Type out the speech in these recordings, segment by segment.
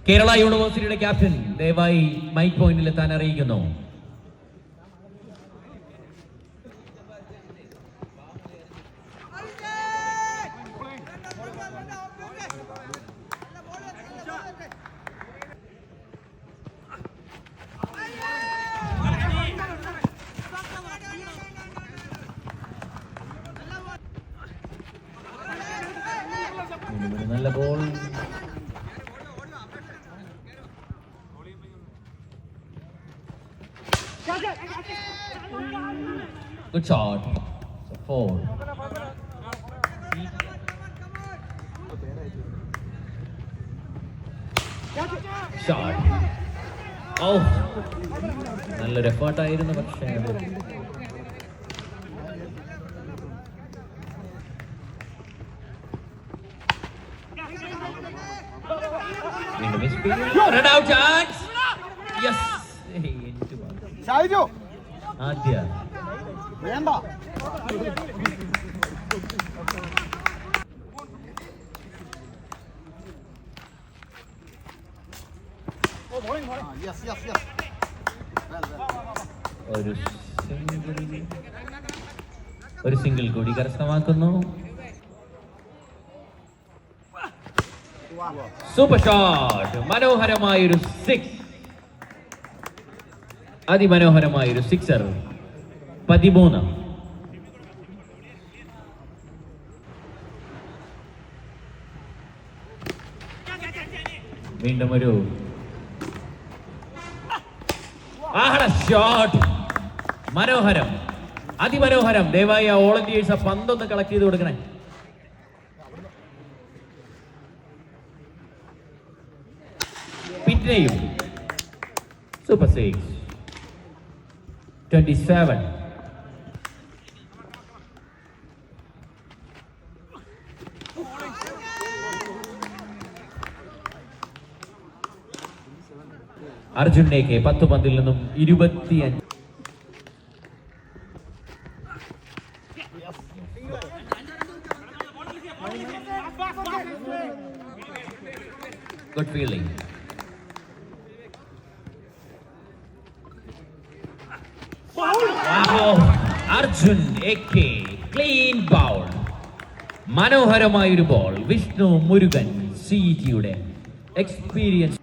കേരള യൂണിവേഴ്സിറ്റിയുടെ ക്യാപ്റ്റൻ ദയവായി മൈക്ക് പോയിന്റിൽ എത്താൻ അറിയിക്കുന്നു. നല്ല ball. Good shot. So 4. Shot. Oh. നല്ലൊരു എഫേർട്ട് ആയിരുന്നു, പക്ഷേ run out chance. Yes. ആദ്യ വേണ്ട. ഒരു സിംഗിൾ കൂടി കരസ്ഥമാക്കുന്നു. Super shot. മനോഹരമായൊരു 6. അതിമനോഹരമായൊരു 6. 13. വീണ്ടും ഒരു ഷോട്ട്. മനോഹരം, അതിമനോഹരം. ദയവായി ആ ഓൾ ഇന്ത്യസ് പന്തൊന്ന് കളക്ട് ചെയ്ത് കൊടുക്കണേ. പിന്നെയും സൂപ്പർ 6. 27. അർജുനേക്ക് 10 പന്തിൽ നിന്നും 25. Good feeling. Arjun AK clean bowl. മനോഹരമായൊരു ബോൾ. വിഷ്ണു മുരുകൻ CETയുടെ experience.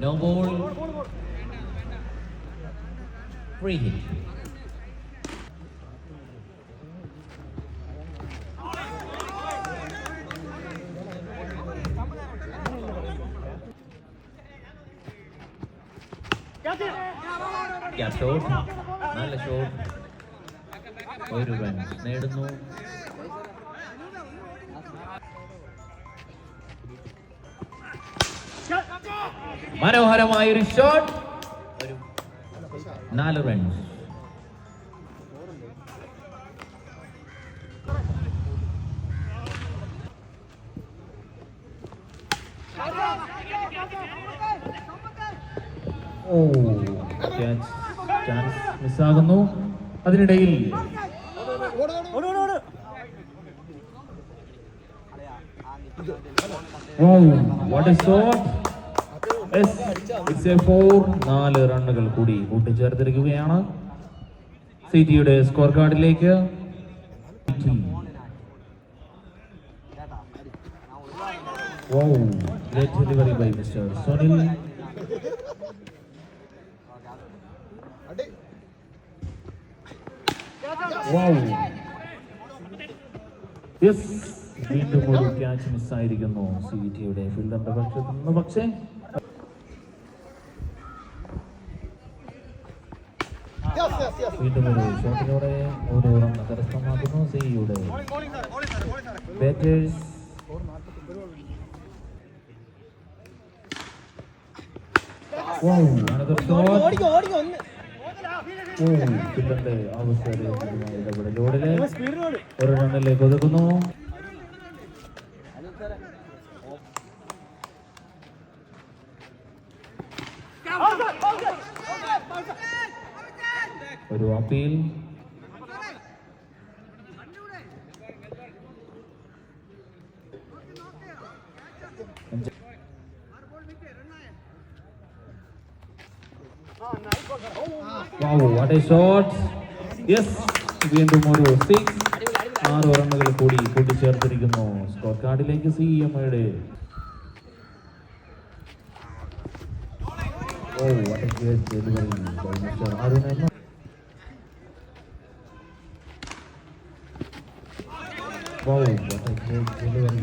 No ball. Free hit. Gap shot. നല്ല ഷോട്ട്. ഒരു റൺസ് നേടുന്നു. മനോഹരമായൊരു ഷോട്ട്. 4 റൺസ്. ചാൻസ് മിസ്സാകുന്നു. അതിനിടയിൽ what a shot. It's a 4. 4 റണ്ണുകൾ കൂടി കൂട്ടിച്ചേർത്തിരിക്കുകയാണ് CETയുടെ സ്കോർ കാർഡിലേക്ക്. Great delivery by Mr. Sonil. Yes. വീണ്ടും ഒരു ക്യാച്ച് മിസ്സായിരിക്കുന്നു CETയുടെ ഫീൽഡറിന്റെ പക്ഷത്തു നിന്ന്. പക്ഷേ വീണ്ടും ഒരു ഷോട്ടിലൂടെ ഓരോ റൺ കരസ്ഥമാക്കുന്നു CETയുടെ ബാറ്റേഴ്സ്. ഫീൽഡറിന്റെ അവസരമായ ഇടപെടലോടെ ഒരു റണ്ണിലേക്ക് ഒതുക്കുന്നു. ഒരു appeal. Wow, what a shot! Yes, വീണ്ടും ഒരു 6. 6 റണ്ണുകൾ കൂടി കൂട്ടിച്ചേർത്തിരിക്കുന്നു score കാർഡിലേക്ക് CMയുടെ. Oh, what a great delivery by Mr. Arun Emma. Wow, what a great delivery.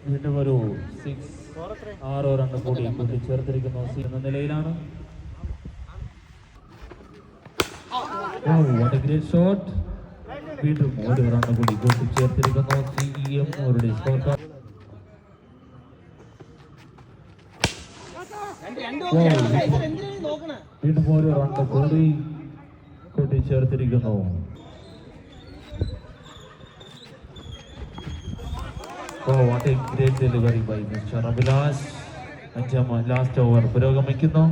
വീണ്ടും ഒരു 6. 6 റണ്ണ് കൂടി കൂട്ടിച്ചേർത്തിരിക്കുന്നു എന്ന നിലയിലാണ്. What a great shot. വീണ്ടും 1 റണ്ണ് കൂടി കൂട്ടിച്ചേർത്തിരിക്കുന്നു CEM അവരുടെ സ്കോർ കാർഡ്. വീണ്ടും 1 റണ്ണ് കൂടി കൂട്ടിച്ചേർത്തിരിക്കുന്നു. Oh, what a great delivery by Mr. Abhilash. Last over പുരോഗമിക്കുന്നു.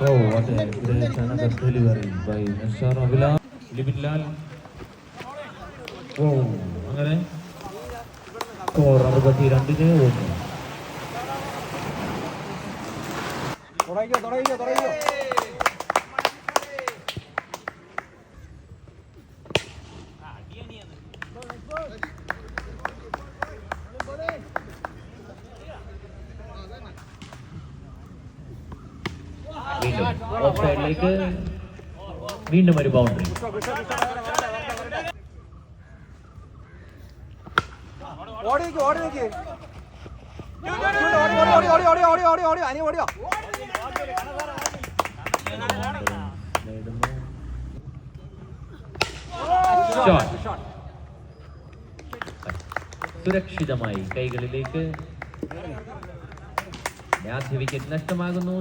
Oh, what a great another delivery by Mr. Abhilash. ലിബിൻലാൽ. Oh, അങ്ങനെ സ്കോർ 62-1. ഓഫ് സൈഡിലേക്ക് വീണ്ടും ഒരു ബൗണ്ടറി. സുരക്ഷിതമായി കൈകളിലേക്ക്. ആദ്യ വിക്കറ്റ് നഷ്ടമാകുന്നു.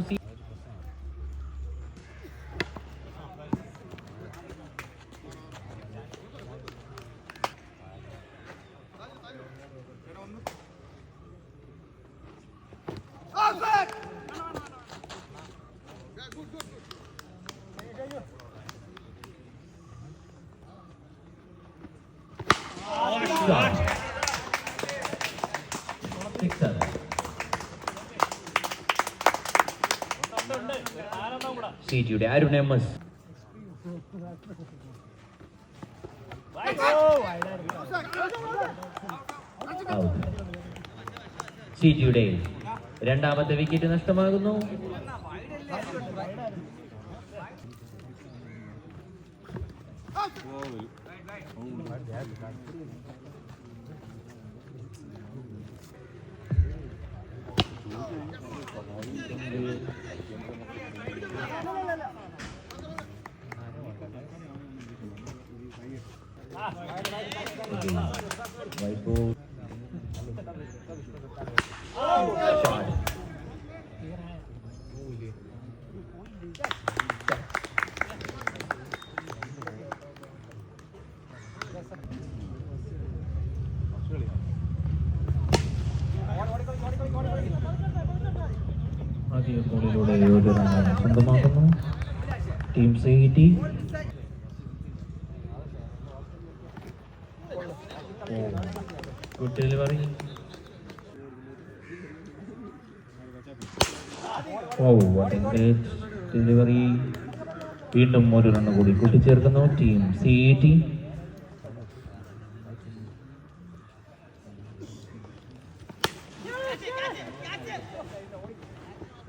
സിറ്റിയുടെ അരുൺ എം എസ്. സിറ്റിയുടെ രണ്ടാമത്തെ വിക്കറ്റ് നഷ്ടമാകുന്നു. White ball. Shot. ആദ്യ ബോളിലൂടെ 7 റണ്ണാണ് സ്വന്തമാക്കുന്നു team CET. Good delivery. Oh, what a great delivery. വീണ്ടും 1 റണ്ണ് കൂടി കൂട്ടിച്ചേർക്കുന്നു ടീം CET.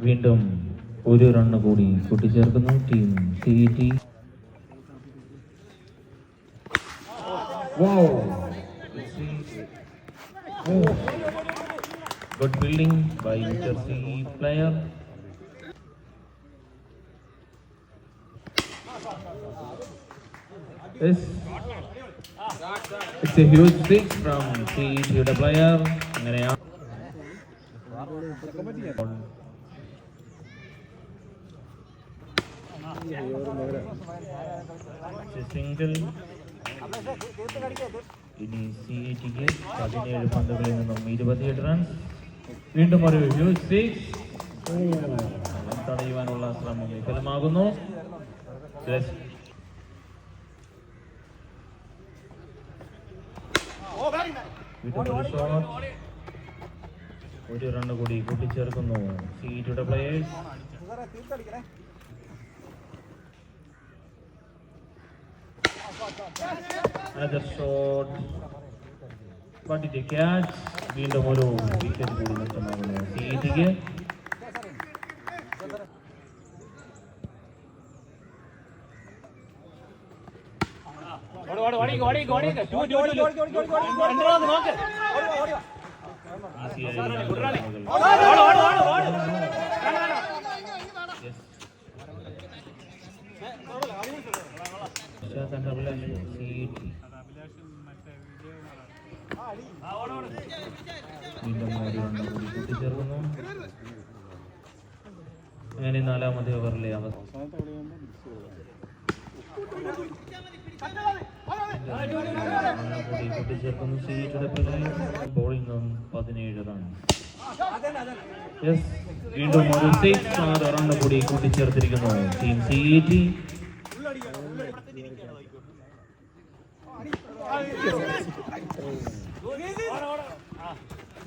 വീണ്ടും 1 റണ്ണ് കൂടി കൂട്ടിച്ചേർക്കുന്നു team CET. Wow. Good fielding by Mr. C player. Yes. It's a huge six from C to the player. അങ്ങനെയാണ് single. ഇനി CETക്ക് 17 പന്തുകളിൽ നിന്നും 28 റൺസ്. വീണ്ടും ഒരു ഹ്യൂജ് സിക്സ്. തടയുവാനുള്ള ശ്രമം വിഫലമാകുന്നു. ഒരു റണ്ണ് കൂടി കൂട്ടിച്ചേർക്കുന്നു CETയുടെ players. Another shot, but it catch. വീണ്ടും ഒരു വിക്കറ്റ് കൂടി നഷ്ടമാകുന്നു CETക്ക്. വീണ്ടും ഒരു റണ്ണ് കൂടി കൂട്ടിച്ചേർക്കുന്നു. അങ്ങനെ നാലാമത്തെ ഓവറിലെ അവസ്ഥ കൂട്ടിച്ചേർക്കുന്നു CETയുടെ ബോളിംഗ് 17 റൺസ്. വീണ്ടും ഒരു 6 റണ്ണ് കൂടി കൂട്ടിച്ചേർത്തിരിക്കുന്നു ടീം CET.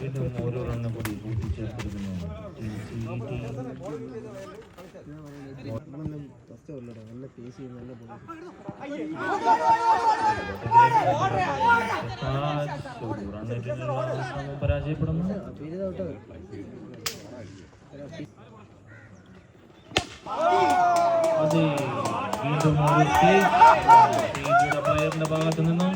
വീണ്ടും ഒരു റണ്ണ് കൂടി കൂട്ടിച്ചേർത്തിരിക്കുന്നു ടീം CET. പരാജയപ്പെടുന്നു. അതെ, വീണ്ടും പ്ലെയറിന്റെ ഭാഗത്തു നിന്നും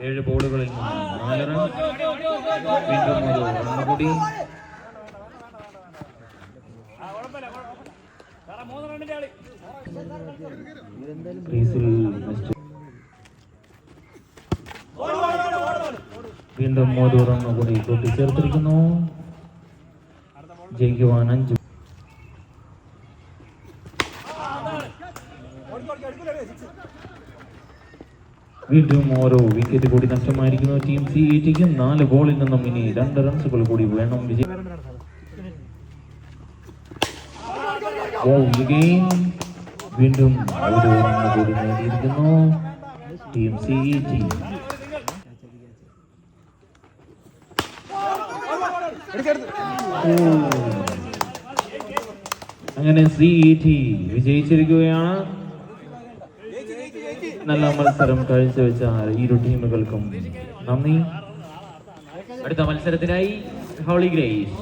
7 ബോളുകളിൽ 4 റൺ. വീണ്ടും ഒരു റണ്ണ് കൂടി. വീണ്ടും ഒരു റണ്ണ് കൂടി കൂട്ടിച്ചേർത്തിരിക്കുന്നു. ജയിക്കുവാൻ 5. വീണ്ടും ഓരോ വിക്കറ്റ് കൂടി നഷ്ടമായിരിക്കുന്നു ടീം CETക്ക്. 4 ബോളിൽ നിന്നും ഇനി 2 റൺസുകൾ കൂടി വേണം വിജയം. വീണ്ടും ഒരു റണ്ണ് കൂടി നേടിയിരിക്കുന്നു ടീം CET. അങ്ങനെ CET വിജയിച്ചിരിക്കുകയാണ്. നല്ല മത്സരം കാഴ്ചവെച്ച ഇരു ടീമുകൾക്കും നന്ദി. അടുത്ത മത്സരത്തിനായി ഹോളി ഗ്രേസ്